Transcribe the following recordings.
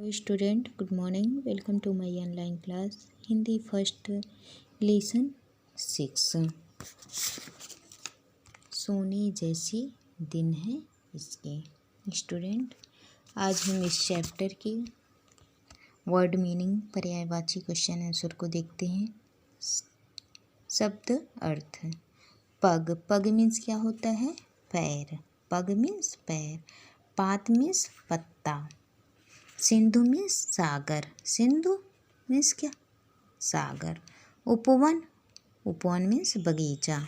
Hello student, good morning. Welcome to my online class Hindi first lesson 6। सोने जैसी दिन है इसके। स्टूडेंट, आज हम इस चैप्टर की वर्ड मीनिंग पर्यायवाची क्वेश्चन आंसर को देखते हैं। शब्द अर्थ। पग, पग मीन्स क्या होता है? पैर। पग मीन्स पैर। पात मीन्स पत्ता। सिंधु मीन्स सागर। सिंधु मीन्स क्या? सागर। उपवन, उपवन मीन्स बगीचा।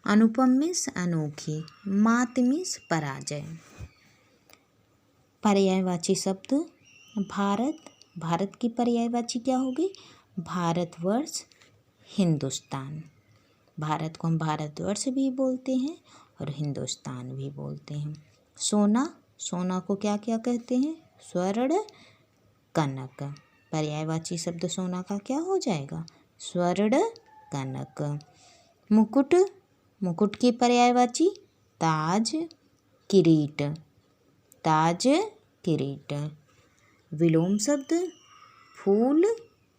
अनुपम मीन्स अनोखी। मात मीन्स पराजय। पर्यायवाची शब्द भारत, भारत की पर्यायवाची क्या होगी? भारतवर्ष, हिंदुस्तान। भारत को हम भारतवर्ष भी बोलते हैं और हिंदुस्तान भी बोलते हैं। सोना, सोना को क्या क्या कहते हैं? स्वर्ण, कनक। पर्यायवाची शब्द सोना का क्या हो जाएगा? स्वर्ण, कनक। मुकुट, मुकुट की पर्यायवाची ताज, किरीट। ताज, किरीट। विलोम शब्द फूल,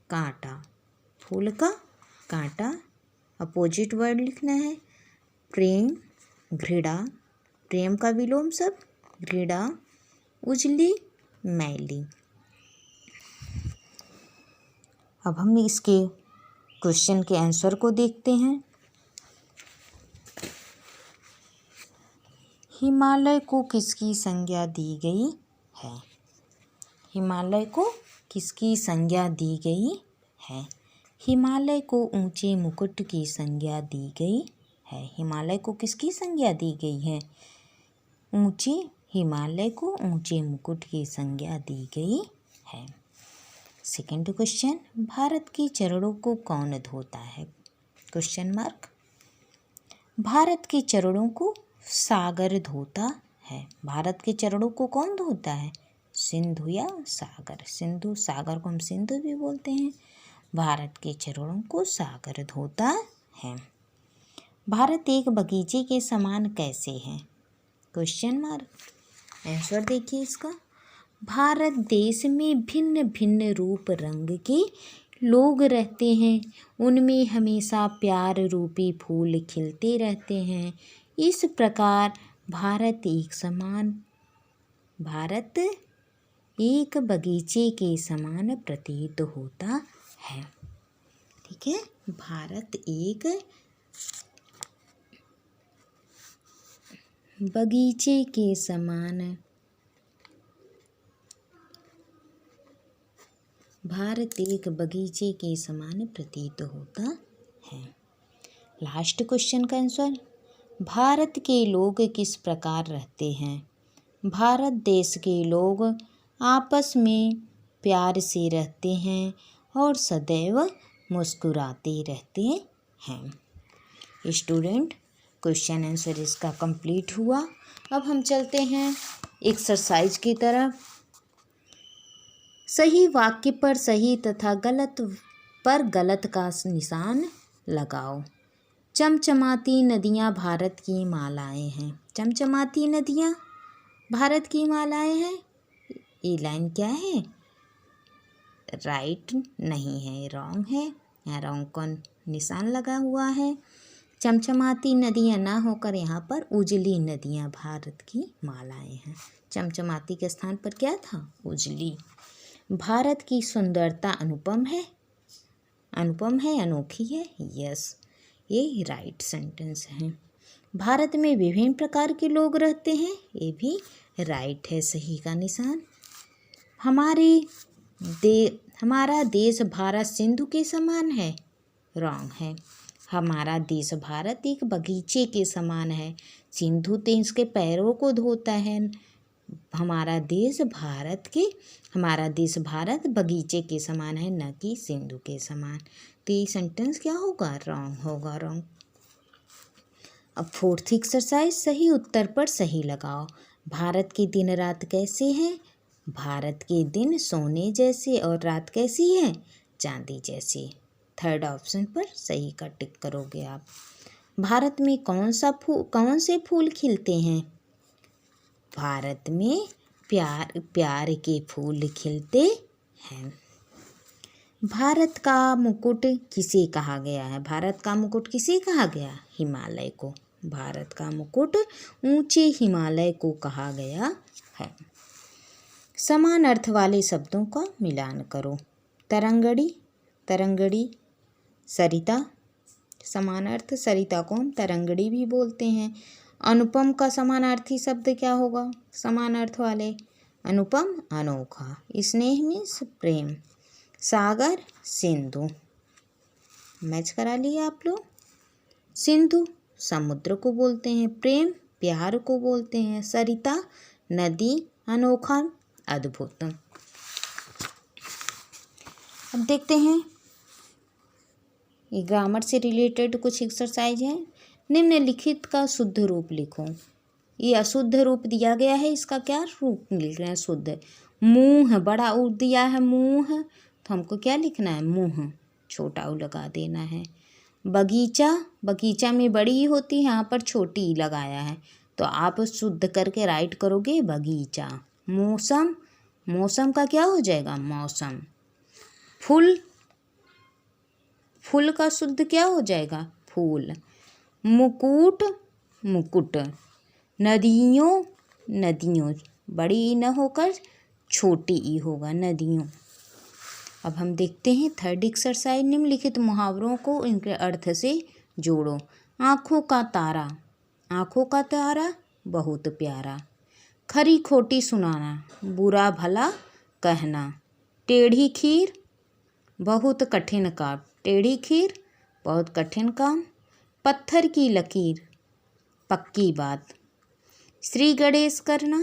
कांटा। फूल का कांटा। अपोजिट वर्ड लिखना है। प्रेम, घृणा। प्रेम का विलोम शब्द घृणा। उजली, मैली। अब हम इसके क्वेश्चन के आंसर को देखते हैं। हिमालय को किसकी संज्ञा दी गई है? हिमालय को किसकी संज्ञा दी गई है? हिमालय को ऊंचे मुकुट की संज्ञा दी गई है। हिमालय को किसकी संज्ञा दी गई है? ऊंचे, हिमालय को ऊंचे मुकुट की संज्ञा दी गई है। सेकंड क्वेश्चन, भारत के चरणों को कौन धोता है? Question mark. भारत के चरणों को सागर धोता है। भारत के चरणों को कौन धोता है? सिंधु या सागर। सिंधु, सागर को हम सिंधु भी बोलते हैं। भारत के चरणों को सागर धोता है। भारत एक बगीचे के समान कैसे है? Question mark. आंसर देखिए इसका। भारत देश में भिन्न भिन्न रूप रंग के लोग रहते हैं। उनमें हमेशा प्यार रूपी फूल खिलते रहते हैं। इस प्रकार भारत एक बगीचे के समान प्रतीत होता है। ठीक है, भारत एक बगीचे के समान, भारत एक बगीचे के समान प्रतीत होता है। लास्ट क्वेश्चन का आंसर। भारत के लोग किस प्रकार रहते हैं? भारत देश के लोग आपस में प्यार से रहते हैं और सदैव मुस्कुराते रहते हैं। स्टूडेंट, क्वेश्चन आंसर इसका कंप्लीट हुआ। अब हम चलते हैं एक्सरसाइज की तरफ। सही वाक्य पर सही तथा गलत पर गलत का निशान लगाओ। चमचमाती नदियाँ भारत की मालाएं हैं। चमचमाती नदियाँ भारत की मालाएं हैं। ये लाइन क्या है? राइट नहीं है, रॉन्ग है। यहाँ रॉन्ग का निशान लगा हुआ है। चमचमाती नदियाँ ना होकर यहाँ पर उजली नदियाँ भारत की मालाएं हैं। चमचमाती के स्थान पर क्या था? उजली। भारत की सुंदरता अनुपम है। अनुपम है, अनोखी है। यस, ये राइट सेंटेंस है। भारत में विभिन्न प्रकार के लोग रहते हैं। ये भी राइट है, सही का निशान। हमारा देश भारत सिंधु के समान है। रॉन्ग है। हमारा देश भारत एक बगीचे के समान है। सिंधु तो इसके पैरों को धोता है। हमारा देश भारत बगीचे के समान है, न कि सिंधु के समान। तो ये सेंटेंस क्या होगा? रॉन्ग होगा, रॉन्ग। अब फोर्थ एक्सरसाइज, सही उत्तर पर सही लगाओ। भारत के दिन रात कैसे हैं? भारत के दिन सोने जैसे और रात कैसी है? चांदी जैसी। थर्ड ऑप्शन पर सही का टिक करोगे आप। भारत में कौन से फूल खिलते हैं? भारत में प्यार प्यार के फूल खिलते हैं। भारत का मुकुट किसे कहा गया है? भारत का मुकुट किसे कहा गया? हिमालय को। भारत का मुकुट ऊंचे हिमालय को कहा गया है। समान अर्थ वाले शब्दों का मिलान करो। तरंगड़ी, तरंगड़ी, सरिता, समान अर्थ, सरिता को हम तरंगड़ी भी बोलते हैं। अनुपम का समानार्थी शब्द क्या होगा? समान अर्थ वाले, अनुपम अनोखा, स्नेह मीन्स प्रेम, सागर सिंधु, मैच करा लिया आप लोग। सिंधु समुद्र को बोलते हैं, प्रेम प्यार को बोलते हैं, सरिता नदी, अनोखा अद्भुत। अब देखते हैं ये ग्रामर से रिलेटेड कुछ एक्सरसाइज है। निम्नलिखित का शुद्ध रूप लिखो। ये अशुद्ध रूप दिया गया है, इसका क्या रूप लिख रहे हैं? शुद्ध। मुंह बड़ा ऊ दिया है, मुंह, तो हमको क्या लिखना है? मुंह, छोटा ऊ लगा देना है। बगीचा, बगीचा में बड़ी ही होती है, यहाँ पर छोटी ही लगाया है, तो आप शुद्ध करके राइट करोगे बगीचा। मौसम, मौसम का क्या हो जाएगा? मौसम। फूल, फूल का शुद्ध क्या हो जाएगा? फूल। मुकुट, मुकुट। नदियों, नदियों, बड़ी न होकर छोटी ई होगा, नदियों। अब हम देखते हैं थर्ड एक्सरसाइज। निम्नलिखित मुहावरों को इनके अर्थ से जोड़ो। आँखों का तारा, आँखों का तारा बहुत प्यारा। खरी खोटी सुनाना, बुरा भला कहना। टेढ़ी खीर, बहुत कठिन काम, टेढ़ी खीर बहुत कठिन काम। पत्थर की लकीर, पक्की बात। श्री गणेश करना,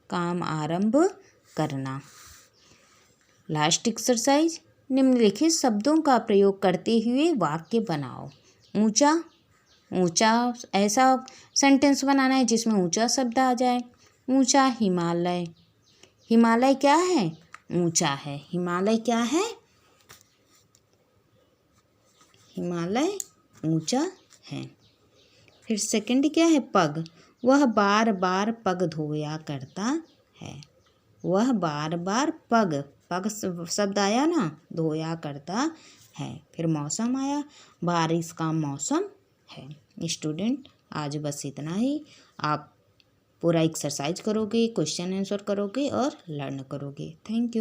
काम आरंभ करना। Last exercise. निम्नलिखित शब्दों का प्रयोग करते हुए वाक्य बनाओ। ऊंचा, ऊंचा ऐसा सेंटेंस बनाना है जिसमें ऊंचा शब्द आ जाए। ऊंचा हिमालय, हिमालय क्या है? ऊंचा है। हिमालय क्या है? हिमालय ऊंचा है। फिर सेकंड क्या है? पग, वह बार बार पग धोया करता है। वह बार बार पग, पग शब्द आया ना, धोया करता है। फिर मौसम आया, बारिश का मौसम है। स्टूडेंट आज बस इतना ही। आप पूरा एक्सरसाइज करोगे, क्वेश्चन आंसर करोगे और लर्न करोगे। Thank you.